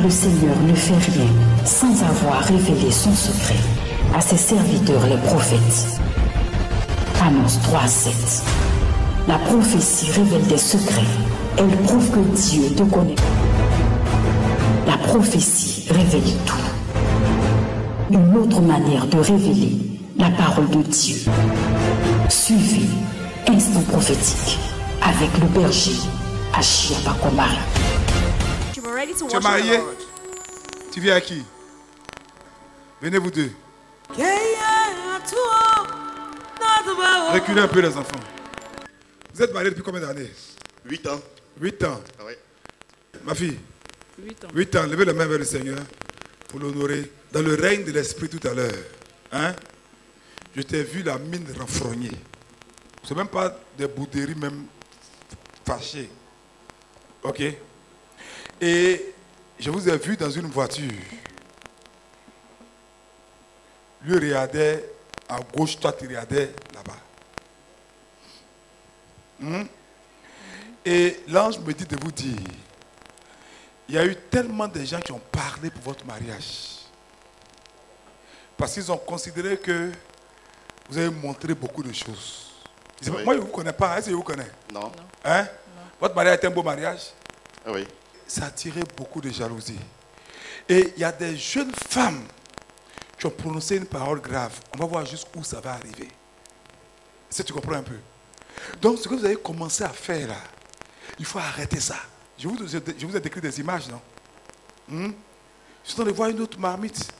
le Seigneur ne fait rien sans avoir révélé son secret à ses serviteurs les prophètes. Amos 3:7. La prophétie révèle des secrets. Elle prouve que Dieu te connaît. La prophétie révèle tout. Une autre manière de révéler la parole de Dieu. Suivez Instant prophétique avec le berger Achia Bakomari. Tu es marié? Tu viens à qui? Venez vous deux. Reculez un peu les enfants. Vous êtes mariés depuis combien d'années? 8 ans. 8 ans. Ah oui. Ma fille? 8 ans. 8 ans. Levez la main vers le Seigneur pour l'honorer. Dans le règne de l'esprit tout à l'heure, hein? Je t'ai vu la mine renfrognée. Ce n'est même pas des bouderies même fâchées. Ok? Et je vous ai vu dans une voiture. Lui regardait à gauche, toi tu regardais là-bas. Et l'ange me dit de vous dire, il y a eu tellement de gens qui ont parlé pour votre mariage. Parce qu'ils ont considéré que vous avez montré beaucoup de choses. Oui. Moi, je ne vous connais pas. Est-ce que je vous connais? Non. Hein? Votre mariage est un beau mariage? Oui. Ça a attiré beaucoup de jalousie. Et il y a des jeunes femmes qui ont prononcé une parole grave. On va voir jusqu'où ça va arriver. Est-ce que tu comprends un peu? Donc, ce que vous avez commencé à faire là, il faut arrêter ça. Je vous ai décrit des images, non? Je suis en train de voir une autre marmite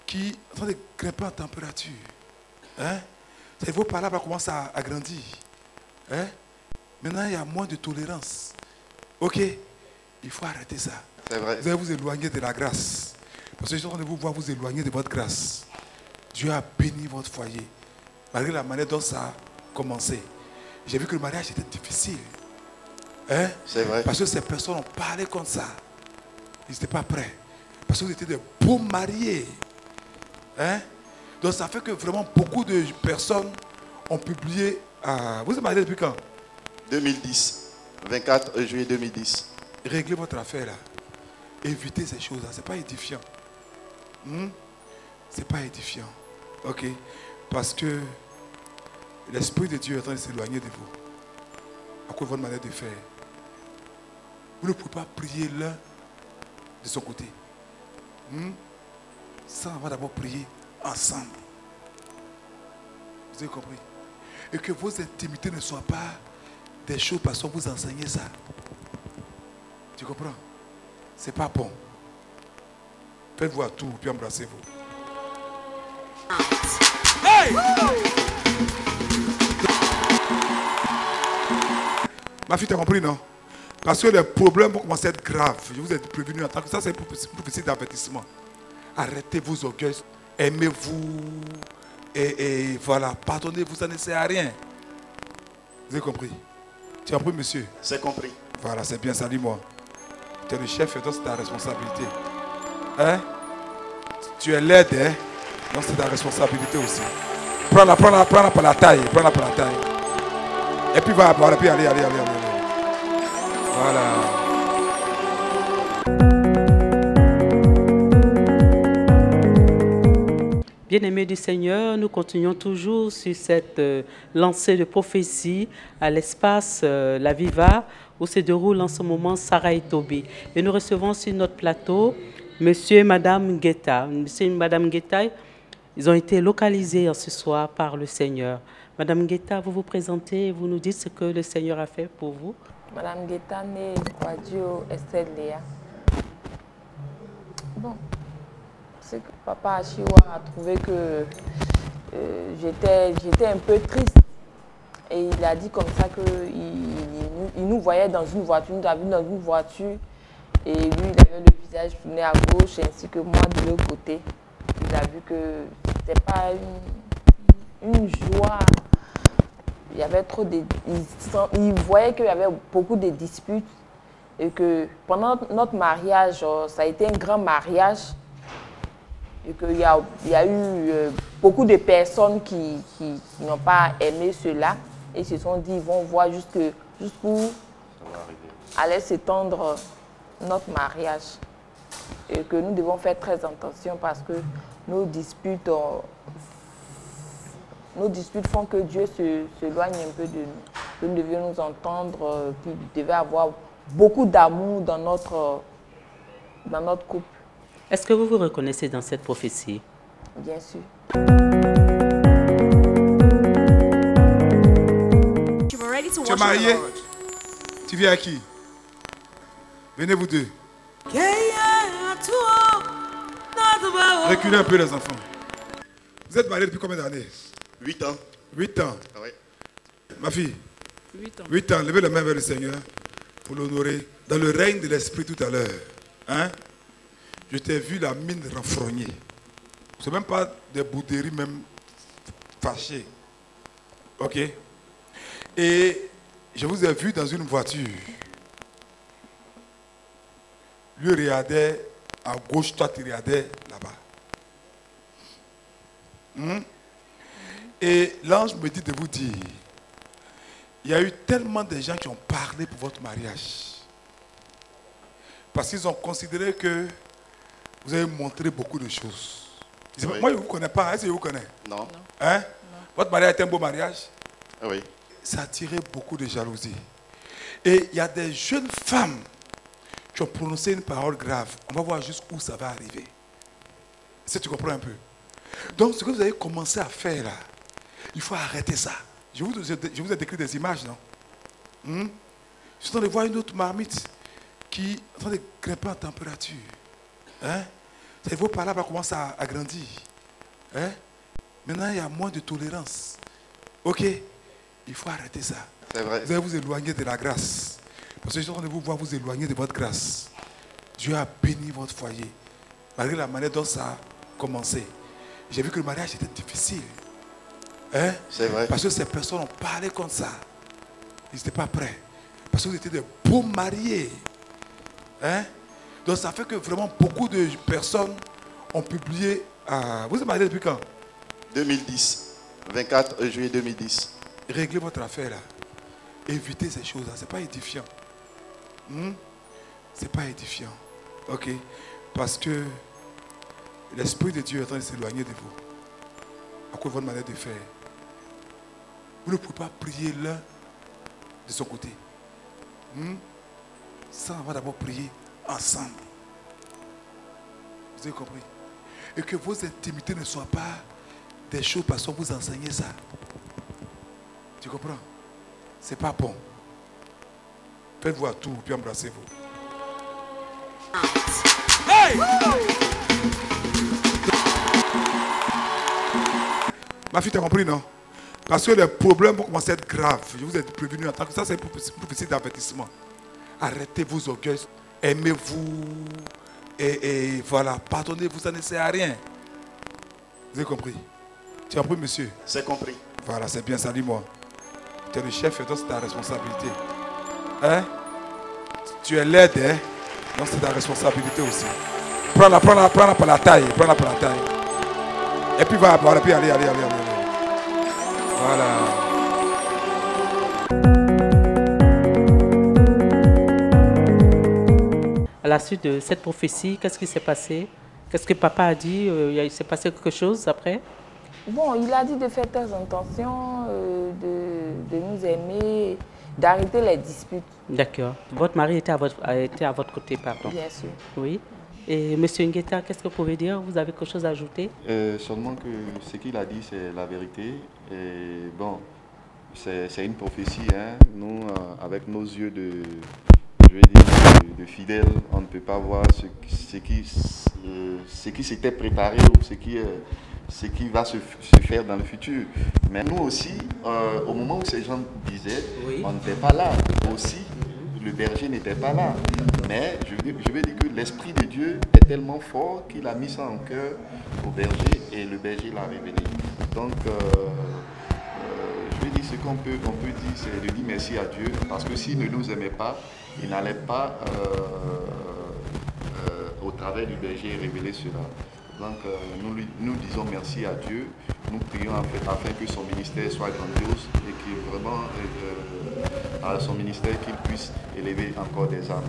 qui est en train de grimper en température. Hein? Vos palabres commencent à grandir. Hein? Maintenant, il y a moins de tolérance. Ok? Il faut arrêter ça. C'est vrai. Vous allez vous éloigner de la grâce. Parce que je suis en train de vous voir vous éloigner de votre grâce. Dieu a béni votre foyer. Malgré la manière dont ça a commencé. J'ai vu que le mariage était difficile. Hein? C'est vrai. Parce que ces personnes ont parlé comme ça. Ils n'étaient pas prêts. Parce que vous étiez des beaux mariés. Hein? Donc ça fait que vraiment beaucoup de personnes ont publié. Vous êtes mariés depuis quand? 2010. 24 juillet 2010. Réglez votre affaire là. Évitez ces choses là. Ce n'est pas édifiant. C'est pas édifiant. Ok? Parce que l'Esprit de Dieu est en train de s'éloigner de vous. À cause de votre manière de faire. Vous ne pouvez pas prier l'un de son côté. Sans avoir d'abord prié ensemble. Vous avez compris? Et que vos intimités ne soient pas des choses parce qu'on vous enseignez ça. Tu comprends? C'est pas bon. Faites-vous à tout, puis embrassez-vous. Hey! Ma fille, t'as compris, non? Parce que les problèmes vont commencer à être graves. Je vous ai prévenu en tant que ça, c'est une prophétie d'avertissement. Arrêtez vos orgueils. Aimez-vous. Et voilà, pardonnez-vous, ça ne sert à rien. Vous avez compris? Tu as compris, monsieur? C'est compris. Voilà, c'est bien, salut-moi. Tu es le chef et donc c'est ta responsabilité. Hein? Tu es l'aide, hein? Donc c'est ta responsabilité aussi. Prends-la par la taille. Prends-la par la taille. Et puis va, et puis allez. Voilà. Bien-aimés du Seigneur, nous continuons toujours sur cette lancée de prophétie à l'espace La Viva, où se déroule en ce moment Sarah et Tobé. Et nous recevons sur notre plateau Monsieur et Madame Guetta. Monsieur et Madame Guetta, ils ont été localisés ce soir par le Seigneur. Madame Guetta, vous vous présentez et vous nous dites ce que le Seigneur a fait pour vous. Madame Guetta, née Kwadjo Estelle Léa. Bon. C'est que Papa Achiwa a trouvé que j'étais un peu triste. Et il a dit comme ça qu'il nous voyait dans une voiture, nous avions dans une voiture. Et lui, il avait le visage tourné à gauche, ainsi que moi de l'autre côté. Il a vu que c'était pas une joie. Il y avait trop de... Il voyait qu'il y avait beaucoup de disputes. Et que pendant notre mariage, ça a été un grand mariage. Et qu'il y a eu beaucoup de personnes qui n'ont pas aimé cela et se sont dit ils vont voir jusqu'où allait s'étendre notre mariage. et que nous devons faire très attention parce que nos disputes font que Dieu s'éloigne un peu de nous. Que nous devions nous entendre, qu'il devait avoir beaucoup d'amour dans notre couple. Est-ce que vous vous reconnaissez dans cette prophétie? Bien sûr. Tu es marié? Tu viens à qui? Venez vous deux. Reculez un peu les enfants. Vous êtes mariés depuis combien d'années? 8 ans. 8 ans. Ah ouais. Ma fille? 8 ans. 8 ans. Levez la main vers le Seigneur pour l'honorer. Dans le règne de l'Esprit tout à l'heure. Hein? Je t'ai vu la mine renfrognée. Ce n'est même pas des bouderies même fâchées. Ok? Et je vous ai vu dans une voiture. Lui regardait à gauche, toi tu regardais là-bas. Et l'ange me dit de vous dire, il y a eu tellement de gens qui ont parlé pour votre mariage. Parce qu'ils ont considéré que vous avez montré beaucoup de choses. Oui. Moi, je ne vous connais pas. Est-ce que je vous connais? Non. Hein? Non. Votre mariage est un beau mariage? Ah oui. Ça a attiré beaucoup de jalousie. Et il y a des jeunes femmes qui ont prononcé une parole grave. On va voir jusqu'où ça va arriver. Est-ce que tu comprends un peu? Donc, ce que vous avez commencé à faire là, il faut arrêter ça. Je vous ai décrit des images, non? Je suis en train de voir une autre marmite qui est en train de grimper en température. Hein? Vos palabres commencent à grandir. Hein? Maintenant, il y a moins de tolérance. Ok? Il faut arrêter ça. C'est vrai. Vous allez vous éloigner de la grâce. Parce que je suis en train de vous voir vous éloigner de votre grâce. Dieu a béni votre foyer. Malgré la manière dont ça a commencé. J'ai vu que le mariage était difficile. Hein? C'est vrai. Parce que ces personnes ont parlé comme ça. Ils n'étaient pas prêts. Parce que vous étiez des beaux mariés. Hein? Donc ça fait que vraiment beaucoup de personnes ont publié. Vous êtes mariés depuis quand? 2010. 24 juillet 2010. Réglez votre affaire là. Évitez ces choses-là. Ce n'est pas édifiant. C'est pas édifiant. Ok? Parce que l'Esprit de Dieu est en train de s'éloigner de vous. À cause de votre manière de faire. Vous ne pouvez pas prier l'un de son côté. Sans avoir d'abord prié ensemble. Vous avez compris? Et que vos intimités ne soient pas des choses parce qu'on vous enseignez ça. Tu comprends? C'est pas bon. Faites-vous à tout, puis embrassez-vous. Hey! Ma fille, t'as compris, non? Parce que les problèmes vont commencer à être graves. Je vous ai prévenu en tant que ça, c'est une prophétie d'avertissement. Arrêtez vos orgueils. Aimez-vous. Et voilà, pardonnez-vous, ça ne sert à rien. Vous avez compris? Tu as compris, monsieur? C'est compris. Voilà, c'est bien, salut-moi. Tu es le chef et donc c'est ta responsabilité. Hein? Tu es l'aide, hein? Donc c'est ta responsabilité aussi. Prends-la par la taille. Prends-la par la taille. Et puis va, et puis allez. Voilà. À la suite de cette prophétie, qu'est-ce qui s'est passé? Qu'est-ce que papa a dit? Il s'est passé quelque chose après? Bon, il a dit de faire très attention, de nous aimer, d'arrêter les disputes. D'accord. Votre mari était à votre côté, pardon. Bien sûr. Oui. Et M. Ngueta, qu'est-ce que vous pouvez dire? Vous avez quelque chose à ajouter? Seulement que ce qu'il a dit, c'est la vérité. Et bon, c'est une prophétie. Hein. Nous, avec nos yeux de fidèles, on ne peut pas voir ce qui s'était préparé ou ce qui va se faire dans le futur. Mais nous aussi, au moment où ces gens disaient, oui, on n'était pas là. Aussi, le berger n'était pas là. Mais je veux dire que l'Esprit de Dieu est tellement fort qu'il a mis ça en cœur au berger et le berger l'a révélé. Donc, je veux dire, ce qu'on peut dire, c'est de dire merci à Dieu, parce que s'il ne nous aimait pas, il n'allait pas, au travers du berger, révéler cela. Donc, nous disons merci à Dieu. Nous prions afin que son ministère soit grandiose et qu'il vraiment, à son ministère, qu'il puisse élever encore des âmes.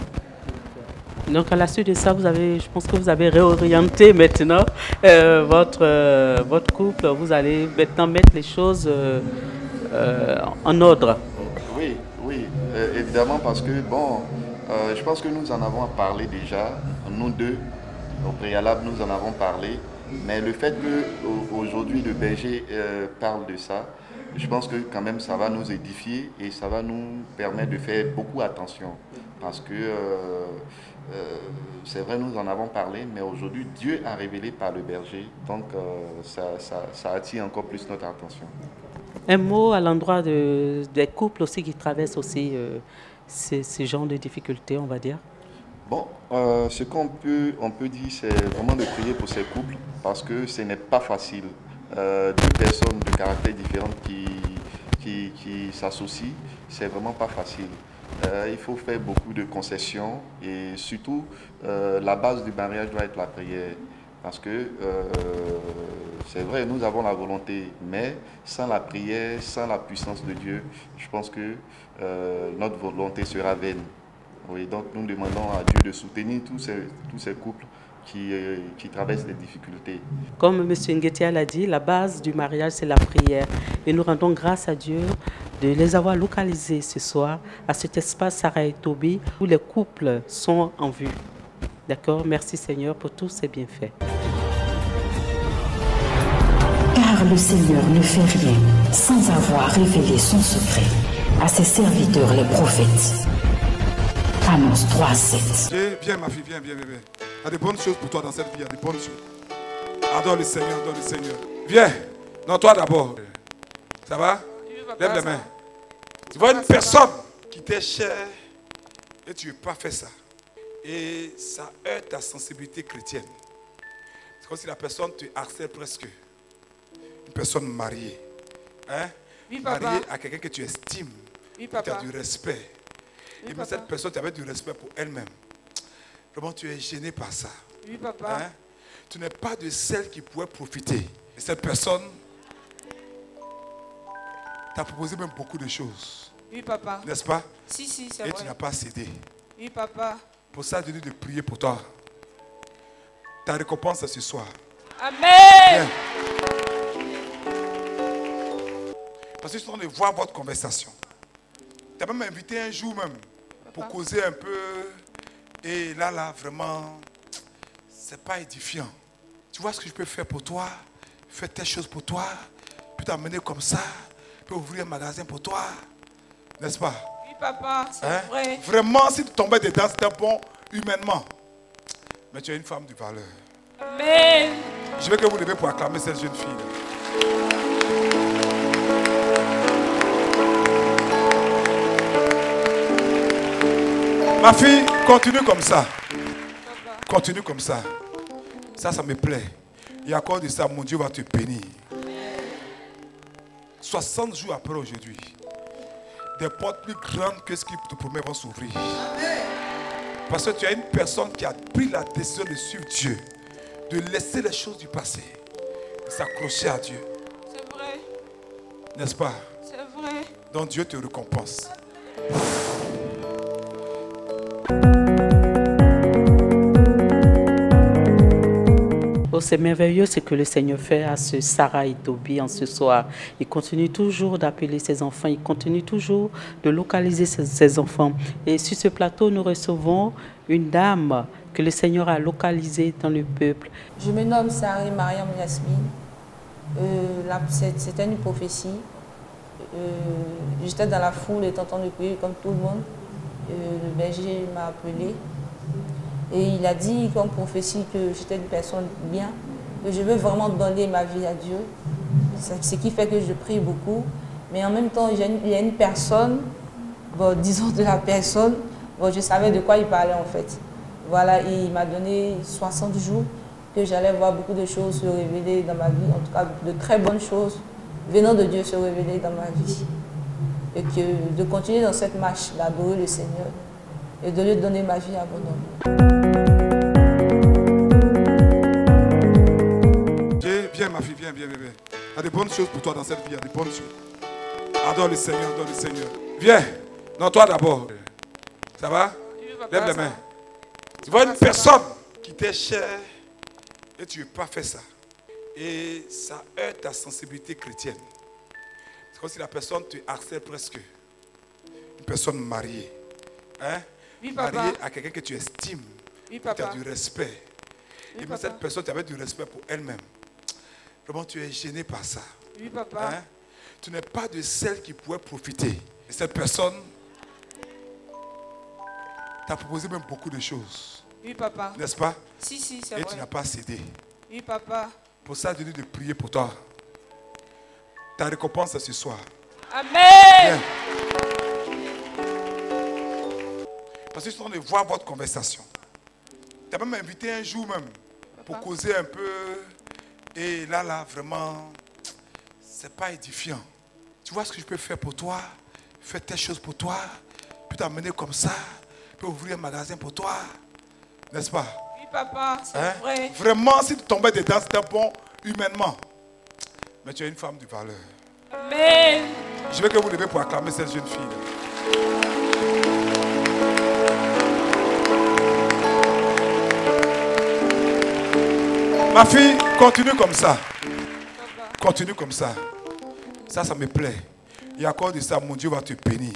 Donc à la suite de ça, je pense que vous avez réorienté maintenant votre couple. Vous allez maintenant mettre les choses en ordre. Oui, oui, évidemment parce que, bon, je pense que nous en avons parlé déjà, nous deux, au préalable, nous en avons parlé. Mais le fait qu'aujourd'hui le berger parle de ça, je pense que quand même ça va nous édifier et ça va nous permettre de faire beaucoup attention. Parce que c'est vrai, nous en avons parlé, mais aujourd'hui Dieu a révélé par le berger. Donc ça attire encore plus notre attention. Un mot à l'endroit des couples aussi qui traversent aussi ces genres de difficultés, on va dire. Bon, ce qu'on peut dire, c'est vraiment de prier pour ces couples parce que ce n'est pas facile. Deux personnes de caractères différents qui s'associent, c'est vraiment pas facile. Il faut faire beaucoup de concessions et surtout, la base du mariage doit être la prière. Parce que c'est vrai, nous avons la volonté, mais sans la prière, sans la puissance de Dieu, je pense que notre volonté sera vaine. Oui, donc nous demandons à Dieu de soutenir tous ces couples qui traversent des difficultés. Comme M. Nguetia l'a dit, la base du mariage, c'est la prière. Et nous rendons grâce à Dieu de les avoir localisés ce soir à cet espace Sarah et Toby où les couples sont en vue. D'accord? Merci Seigneur pour tous ces bienfaits. Car le Seigneur ne fait rien sans avoir révélé son secret à ses serviteurs les prophètes. Amos 3:7. Viens ma fille, viens, viens, viens. Il y a de bonnes choses pour toi dans cette vie, il y a de bonnes choses. Adore le Seigneur, adore le Seigneur. Viens, non toi d'abord. Ça va? Lève les mains. Tu vois une personne qui t'est chère et tu ne veux pas faire ça. Et ça heurte ta sensibilité chrétienne. C'est comme si la personne te harcèle presque. Une personne mariée. Hein? Oui, papa. Mariée à quelqu'un que tu estimes. Oui, Tu as papa. du respect. Oui, Et même cette personne, tu avais du respect pour elle-même. Vraiment, tu es gêné par ça. Oui, papa. Hein? Tu n'es pas de celle qui pourrait profiter. Et cette personne t'a proposé même beaucoup de choses. Oui, papa. N'est-ce pas? Si, c'est Et vrai. tu n'as pas cédé. Oui, papa. Pour ça, je dis de prier pour toi. Ta récompense c'est ce soir. Amen. Viens. Parce que je suis en train de voir votre conversation. Tu as même invité un jour même pour causer un peu. Et là, vraiment, c'est pas édifiant. Tu vois ce que je peux faire pour toi? Faire telle chose pour toi. Puis t'amener comme ça. Puis ouvrir un magasin pour toi. N'est-ce pas? Oui, papa, c'est Hein? vrai. Vraiment, si tu tombais dedans, c'était bon humainement. Mais tu es une femme de valeur. Amen. Je veux que vous levez pour acclamer cette jeune fille. Ma fille, continue comme ça. Continue comme ça. Ça me plaît. Et à cause de ça, mon Dieu va te bénir. 60 jours après aujourd'hui, des portes plus grandes que ce qu'il te promet vont s'ouvrir. Parce que tu es une personne qui a pris la décision de suivre Dieu, de laisser les choses du passé, de s'accrocher à Dieu. C'est vrai. N'est-ce pas? C'est vrai. Donc Dieu te récompense. Oh, c'est merveilleux ce que le Seigneur fait à ce Sarah et Toby en ce soir. Il continue toujours d'appeler ses enfants, il continue toujours de localiser ses enfants. Et sur ce plateau, nous recevons une dame que le Seigneur a localisée dans le peuple. Je me nomme Sarah Mariam Yasmine. C'était une prophétie. J'étais dans la foule et tentant de prier comme tout le monde. Le berger m'a appelé. Et il a dit comme prophétie que j'étais une personne bien, que je veux vraiment donner ma vie à Dieu. Ce qui fait que je prie beaucoup. Mais en même temps, il y a une personne, bon, disons de la personne, bon, je savais de quoi il parlait en fait. Voilà, il m'a donné 60 jours que j'allais voir beaucoup de choses se révéler dans ma vie, en tout cas de très bonnes choses venant de Dieu se révéler dans ma vie. Et que de continuer dans cette marche, d'adorer le Seigneur et de lui donner ma vie abondamment. Viens ma fille, viens, viens, viens. Il y a de bonnes choses pour toi dans cette vie, il y a de bonnes choses. Adore le Seigneur, adore le Seigneur. Viens, non toi d'abord. Ça va? Lève les mains. Tu vois une personne qui t'est chère et tu ne veux pas faire ça. Et ça heurte ta sensibilité chrétienne. C'est comme si la personne te harcèle presque. Une personne mariée. Hein? Oui, papa. Mariée à quelqu'un que tu estimes. Oui, Tu as papa. du respect. Oui, Et papa. cette personne, tu avais du respect pour elle-même. Vraiment, tu es gêné par ça. Oui, papa. Hein? Tu n'es pas de celle qui pourrait profiter. Et cette personne t'a proposé même beaucoup de choses. Oui, papa. N'est-ce pas? Si, c'est Et vrai. tu n'as pas cédé. Oui, papa. Pour ça, je dis de prier pour toi. Ta récompense est ce soir. Amen. Viens. Parce que je suis en train de voir votre conversation. Tu as même invité un jour même pour causer un peu. Et là, vraiment, c'est pas édifiant. Tu vois ce que je peux faire pour toi? Faire telle chose pour toi. Puis t'amener comme ça. Puis ouvrir un magasin pour toi. N'est-ce pas? Oui, papa, c'est Hein? vrai. Vraiment, si tu tombais dedans, c'était bon humainement. Mais tu es une femme de valeur. Amen. Je veux que vous levez pour acclamer cette jeune fille. Ma fille, continue comme ça. Continue comme ça. Ça me plaît. Et à cause de ça, mon Dieu va te bénir.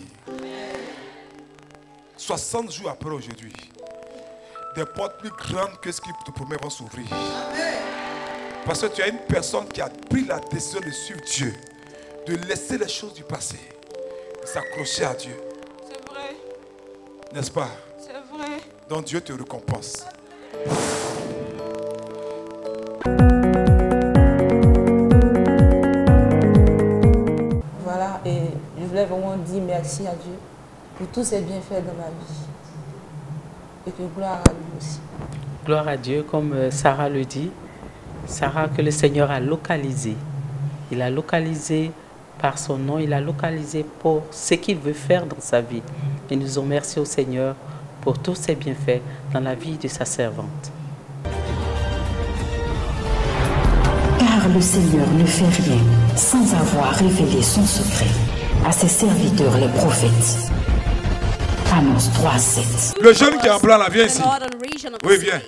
60 jours après aujourd'hui, des portes plus grandes que ce qu'il te promet vont s'ouvrir. Parce que tu es une personne qui a pris la décision de suivre Dieu, de laisser les choses du passé, de s'accrocher à Dieu. C'est vrai. N'est-ce pas? C'est vrai. Donc Dieu te récompense. Voilà, et je voulais vraiment dire merci à Dieu pour tous ses bienfaits dans ma vie. Et que gloire à lui aussi. Gloire à Dieu, comme Sarah le dit. Sarah que le Seigneur a localisé. Il a localisé par son nom, il a localisé pour ce qu'il veut faire dans sa vie. Et nous disons merci au Seigneur pour tous ses bienfaits dans la vie de sa servante. Car le Seigneur ne fait rien sans avoir révélé son secret à ses serviteurs les prophètes. Amos 3:7. Le jeune qui est en blanc là, viens ici. Oui, viens.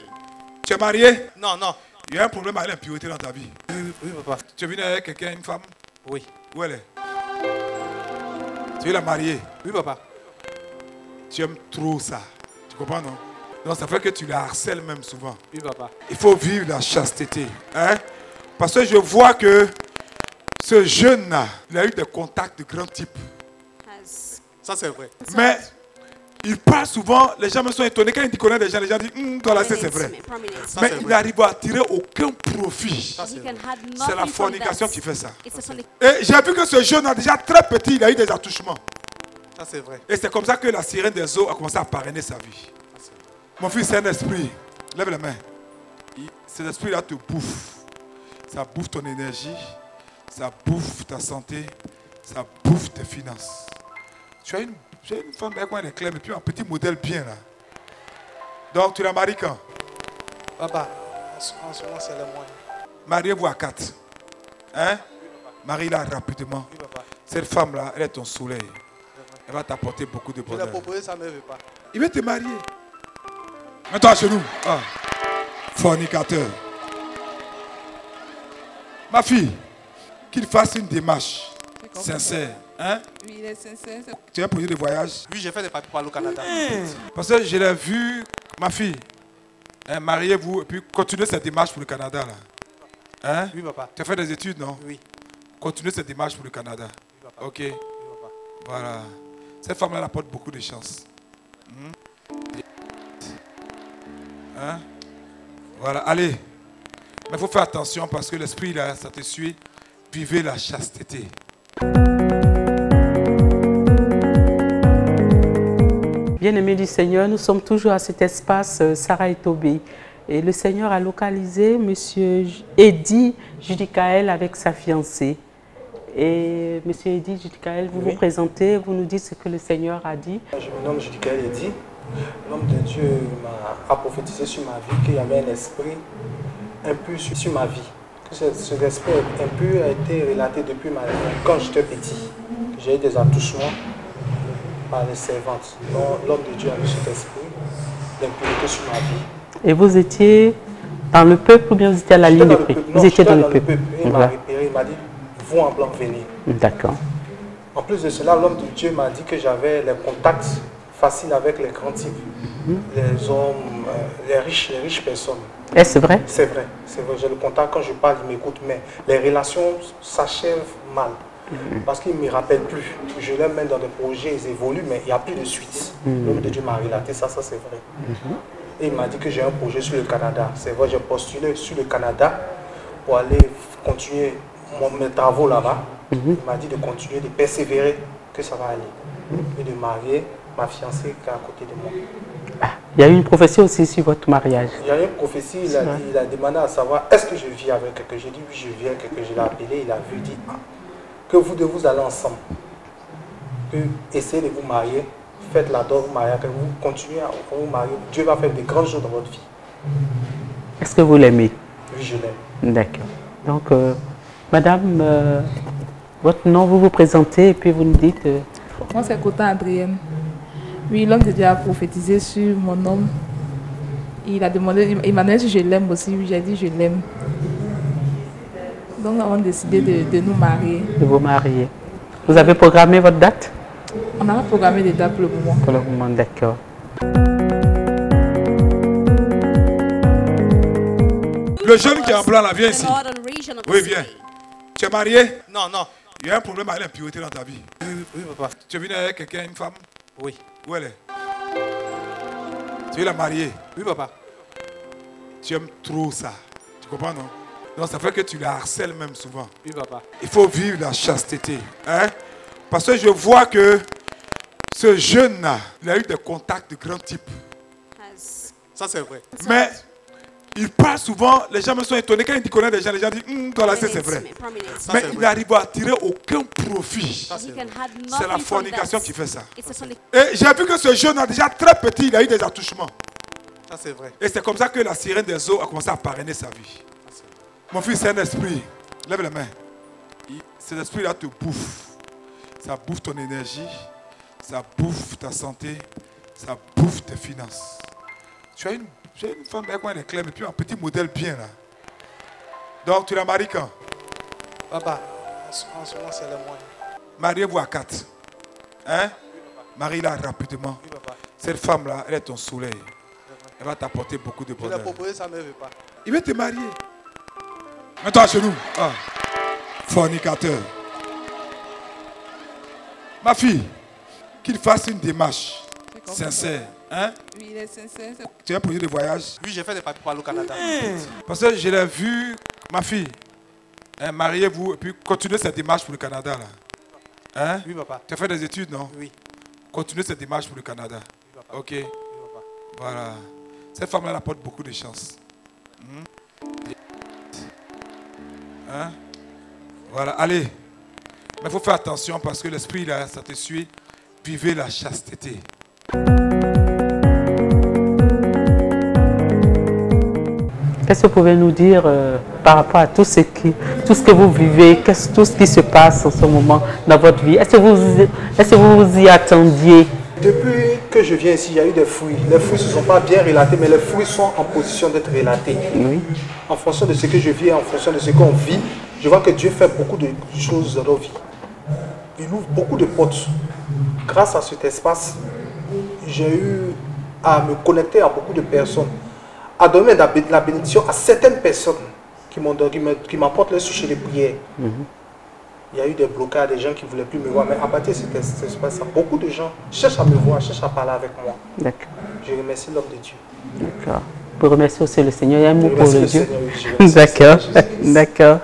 Tu es marié? Non, non. Il y a un problème avec l'impureté dans ta vie. Oui, papa. Tu es venu avec quelqu'un, une femme? Oui. Où elle est? Tu veux la marier? Oui, papa. Tu aimes trop ça. Tu comprends, non? Donc ça fait que tu la harcèles même souvent. Oui, papa. Il faut vivre la chasteté. Hein? Parce que je vois que ce jeune-là, il a eu des contacts de grand type. Ça, c'est vrai. Mais il parle souvent, les gens me sont étonnés. Quand il connaît des gens, les gens disent, toi là, c'est vrai. Ça, Mais c'est il vrai. n'arrive à tirer aucun profit. Ça, c'est vrai. C'est la fornication qui fait ça. Et j'ai vu que ce jeune, déjà très petit, il a eu des attouchements. Ça, c'est vrai. Et c'est comme ça que la sirène des eaux a commencé à parrainer sa vie. Mon fils, c'est un esprit. Lève les mains. Cet esprit-là te bouffe. Ça bouffe ton énergie. Ça bouffe ta santé. Ça bouffe tes finances. Tu as une femme avec moi, elle est claire, mais puis un petit modèle bien là. Donc tu la maries quand? Papa, en ce moment, c'est le moyen. Mariez-vous à 4. Hein? Marie-la rapidement. Oui, papa. Cette femme-là, elle est ton soleil. Elle va t'apporter beaucoup de Je l'ai bonheur. proposé, ça ne veut pas. Il veut te marier. Mets-toi à genoux. Ah. Fornicateur. Ma fille, qu'il fasse une démarche sincère. Hein? Oui, il est sincère. Tu as un projet de voyage? Oui, j'ai fait des papiers pour aller au Canada. Parce que je l'ai vu, ma fille. Hein, mariez-vous et puis continuez cette démarche pour le Canada. Là. Hein? Oui, papa. Tu as fait des études, non? Oui. Continuez cette démarche pour le Canada. Oui, papa. Ok. Oui, papa. Voilà. Cette femme-là elle apporte beaucoup de chance. Hein? Voilà, allez. Mais il faut faire attention parce que l'esprit, là, ça te suit. Vivez la chasteté. Bien-aimés du Seigneur, nous sommes toujours à cet espace Sarah et Tobé. Et le Seigneur a localisé M. Eddy Judicaël avec sa fiancée. Et M. Eddy Judicaël, vous vous présentez, vous nous dites ce que le Seigneur a dit. Je me nomme Judicaël Eddy. L'homme de Dieu m'a prophétisé sur ma vie qu'il y avait un esprit impur sur ma vie. Cet esprit impur a été relaté depuis quand j'étais petit. J'ai eu des attouchements par les servantes. L'homme de Dieu a mis cet esprit d'impureté sur ma vie. Et vous étiez dans le peuple ou bien vous étiez à la ligne de prix? Vous étiez dans le peuple. Il m'a repéré, il m'a dit, vous en blanc, venez. D'accord. En plus de cela, l'homme de Dieu m'a dit que j'avais les contacts faciles avec les grands types, les hommes, les riches personnes. Est-ce vrai? C'est vrai, c'est vrai. J'ai le contact, quand je parle, il m'écoute, mais les relations s'achèvent mal. Parce qu'il ne me rappelle plus. Je les mets dans des projets, ils évoluent, mais il n'y a plus de suite. L'homme de Dieu m'a relaté ça c'est vrai. Et il m'a dit que j'ai un projet sur le Canada. C'est vrai, j'ai postulé sur le Canada pour aller continuer mes travaux là-bas. Il m'a dit de continuer, de persévérer, que ça va aller. Et de marier ma fiancée qui est à côté de moi. Il y a eu une prophétie aussi sur votre mariage. Il y a eu une prophétie, il a demandé à savoir est-ce que je vis avec quelqu'un. J'ai dit oui, je vis avec quelqu'un. Je l'ai appelé, il a vu, il dit que vous deux vous allez ensemble. Que essayez de vous marier, faites la dot, vous mariez, que vous continuez à vous marier. Dieu va faire de grands jours dans votre vie. Est-ce que vous l'aimez? Oui, je l'aime. D'accord. Donc, madame, votre nom, vous vous présentez et puis vous nous dites... Moi, c'est Cotin Adrienne. Oui, l'homme de Dieu a prophétisé sur mon homme. Il a demandé, il m'a demandé si je l'aime aussi. Oui, j'ai dit je l'aime. Donc, on a décidé de nous marier. De vous marier. Vous avez programmé votre date? On n'a pas programmé de date pour le moment. Pour le moment, d'accord. Le jeune qui est en blanc là, viens ici. Oui, viens. Tu es marié? Non, non. Il y a un problème avec l'impureté dans ta vie. Oui, papa. Tu es venu avec quelqu'un, une femme? Oui. Où elle est? Tu es la mariée? Oui, papa. Tu aimes trop ça. Tu comprends, non? Donc ça fait que tu la harcèles même souvent. Oui, papa. Il faut vivre la chasteté. Hein? Parce que je vois que ce jeune-là, il a eu des contacts de grands types. Ça, c'est vrai. Mais il parle souvent, les gens me sont étonnés. Quand il connaît des gens, les gens disent, toi là, c'est vrai. Mais il n'arrive à tirer aucun profit. C'est la fornication qui fait ça. Et j'ai vu que ce jeune, déjà très petit, il a eu des attouchements. Ça, c'est vrai. Et c'est comme ça que la sirène des eaux a commencé à parrainer sa vie. Mon fils, c'est un esprit. Lève les mains. Cet esprit-là te bouffe. Ça bouffe ton énergie. Ça bouffe ta santé. Ça bouffe tes finances. Tu as une femme avec moi, elle est claire, mais puis un petit modèle bien là. Donc, tu la maries quand? Papa, en ce moment, c'est le moyen. Mariez-vous à 4. Hein? Marie-la rapidement. Oui, papa. Cette femme-là, elle est ton soleil. Elle va t'apporter beaucoup de Je bonheur. l'ai proposé, ça ne veut pas. Il veut te marier. Mets-toi à genoux. Ah. Fornicateur. Ma fille, qu'il fasse une démarche sincère. Hein? Oui, il est sincère. Tu as un projet de voyage? Oui, j'ai fait des papiers pour aller au Canada. Parce que je l'ai vu, ma fille. Hein, mariez-vous et puis continuez cette démarche pour le Canada. Là. Hein? Oui, papa. Tu as fait des études, non? Oui. Continuez cette démarche pour le Canada. Oui, papa. Ok. Oui, papa. Voilà. Cette femme-là apporte beaucoup de chance. Hein? Voilà, allez. Mais il faut faire attention parce que l'esprit, là, ça te suit. Vivez la chasteté. Qu'est-ce que vous pouvez nous dire par rapport à tout ce que vous vivez, tout ce qui se passe en ce moment dans votre vie? Est-ce que vous vous y attendiez? Depuis que je viens ici, il y a eu des fruits. Les fruits ne se sont pas bien relatés, mais les fruits sont en position d'être relatés. Oui. En fonction de ce que je vis, en fonction de ce qu'on vit, je vois que Dieu fait beaucoup de choses dans nos vies. Il ouvre beaucoup de portes. Grâce à cet espace, j'ai eu à me connecter à beaucoup de personnes, à donner la bénédiction à certaines personnes qui m'apportent leur sujet de prière. Il y a eu des blocages, des gens qui ne voulaient plus me voir, mais à partir de cet espace, beaucoup de gens cherchent à me voir, cherchent à parler avec moi. D'accord. Je remercie l'homme de Dieu. D'accord. Vous remerciez aussi le Seigneur. Il y a un mot Je pour remercie le le Dieu. Seigneur, oui, je remercie D'accord. le Seigneur Jésus-Christ. D'accord.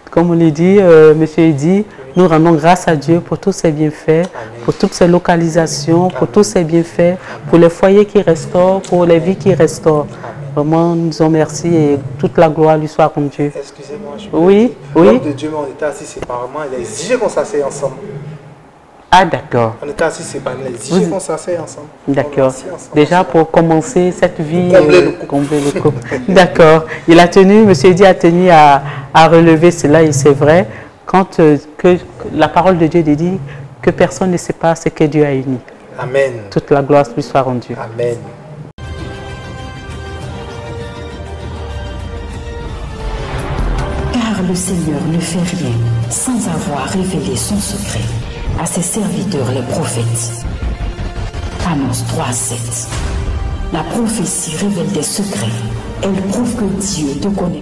Comme on l'a dit, monsieur Eddy, nous rendons grâce à Dieu pour tous ses bienfaits, pour toutes ses localisations, pour tous ses bienfaits, pour les foyers qui restaurent, pour les vies qui restaurent. Vraiment, nous disons merci et toute la gloire lui soit rendue. Excusez-moi, je Oui, oui. L'homme de Dieu, mais on était assis séparément, il a exigé qu'on s'asseye ensemble. Ah, d'accord. On était assis séparément, il a exigé qu'on s'asseye ensemble. D'accord. On est assis ensemble. Déjà pour commencer cette vie, Combler le couple. D'accord. Il a tenu, monsieur Eddy a tenu à relever cela et c'est vrai, quand que la parole de Dieu dit que personne ne sait pas ce que Dieu a uni. Amen. Toute la gloire lui soit rendue. Amen. Car le Seigneur ne fait rien sans avoir révélé son secret à ses serviteurs les prophètes. Amos 3:7. La prophétie révèle des secrets. Elle prouve que Dieu te connaît.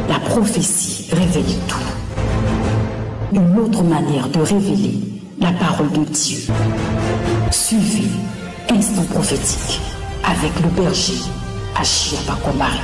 La prophétie révèle tout. Une autre manière de révéler la parole de Dieu. Suivez Instant prophétique avec le berger Achia Bakomari.